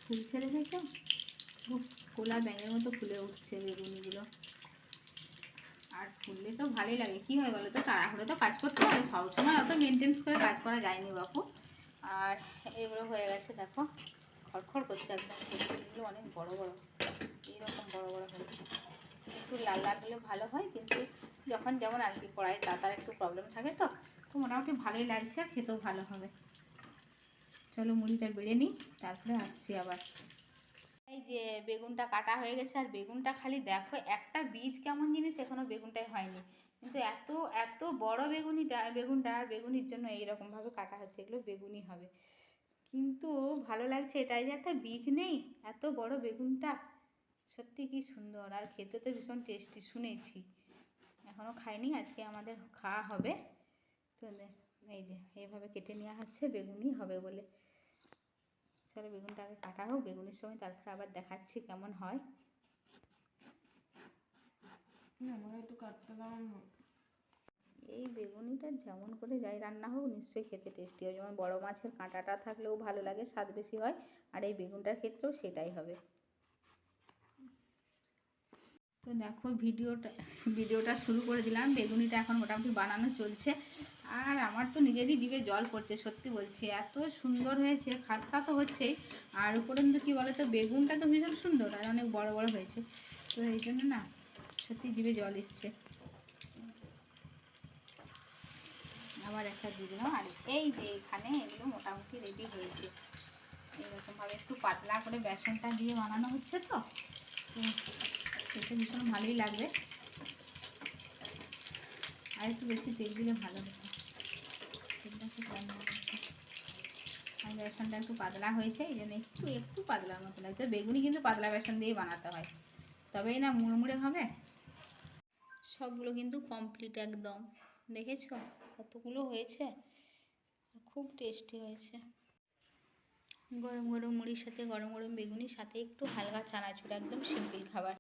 ফুলছে দেখেছো, খুব কোলা ব্যাঙের মতো ফুলে উঠছে বেগুনিগুলো। আর ফুললে তো ভালোই লাগে। কী হয় বলো তো, তাড়াহুড়ো তো কাজ করতে হবে, সবসময় অত মেনটেন্স করে কাজ করা যায়নি বাপু। আর এগুলো হয়ে গেছে দেখো, খড়খড় করছে একদম। ফুলগুলো অনেক বড় বড়, এইরকম বড় বড় হয়েছে। একটু লাল লাল হলে ভালো হয়, কিন্তু যখন যেমন আর কি, কড়াই তার একটু প্রবলেম থাকে, তো মোটামুটি ভালোই লাগছে, আর খেতেও ভালো হবে। চলো মুড়িটা বেড়ে নিই, তারপরে আসছি আবার। এই যে বেগুনটা কাটা হয়ে গেছে, আর বেগুনটা খালি দেখো, একটা বীজ কেমন জিনিস, এখনো বেগুনটাই হয়নি, কিন্তু এত এত বড় বেগুনটা বেগুনির জন্য এইরকমভাবে কাটা হচ্ছে। এগুলো বেগুনি হবে, কিন্তু ভালো লাগছে এটাই যে একটা বীজ নেই, এত বড় বেগুনটা সত্যি কি সুন্দর, আর খেতে তো ভীষণ টেস্টি শুনেছি। এখনও খাইনি, আজকে আমাদের খাওয়া হবে। তো এই যে এইভাবে কেটে নেওয়া হচ্ছে বেগুনি হবে বলে। চলো বেগুনটা আগে কাটা হোক, বেগুনের সময় তারপরে আবার দেখাচ্ছি কেমন হয়। একটু কাটতে দাও। এই বেগুনিটা যেমন করে যাই রান্না হোক, নিশ্চয়ই খেতে টেস্টি হয়। যেমন বড় মাছের কাঁটাটা থাকলেও ভালো লাগে, স্বাদ বেশি হয়, আর এই বেগুনটার ক্ষেত্রেও সেটাই হবে। তো দেখো ভিডিওটা শুরু করে দিলাম। বেগুনিটা এখন মোটামুটি বানানো চলছে, আর আমার তো নিজেরই জিভে জল পড়ছে, সত্যি বলছি, এত সুন্দর হয়েছে। খাস্তা তো হচ্ছেই, আর উপরন্তু কী বলো তো, বেগুনটা তো ভীষণ সুন্দর আর অনেক বড় বড় হয়েছে, তো এই জন্য না সত্যি জিভে জল এসছে। আবার একটা দিয়ে দিলাম। আর এই যে এখানে এগুলো মোটামুটি রেডি হয়েছে। এরকমভাবে একটু পাতলা করে বেসনটা দিয়ে বানানো হচ্ছে, তো খেতে ভীষণ ভালোই লাগবে। আর একটু বেশি তেল দিলে ভালো হতো, তেলটা খুব কম হয়েছে। আর বেসনটা একটু পাতলা হয়েছে, এই জন্য একটু একটু পাতলার মতো লাগছে। বেগুনি কিন্তু পাতলা বেসন দিয়েই বানাতে হয়, তবেই না মুড়মুড়ে হবে। সবগুলো কিন্তু কমপ্লিট একদম, দেখেছো কতগুলো হয়েছে, খুব টেস্টি হয়েছে। গরম গরম মুড়ির সাথে, গরম গরম বেগুনির সাথে একটু হালকা চানাচুর, একদম সিম্পল খাবার।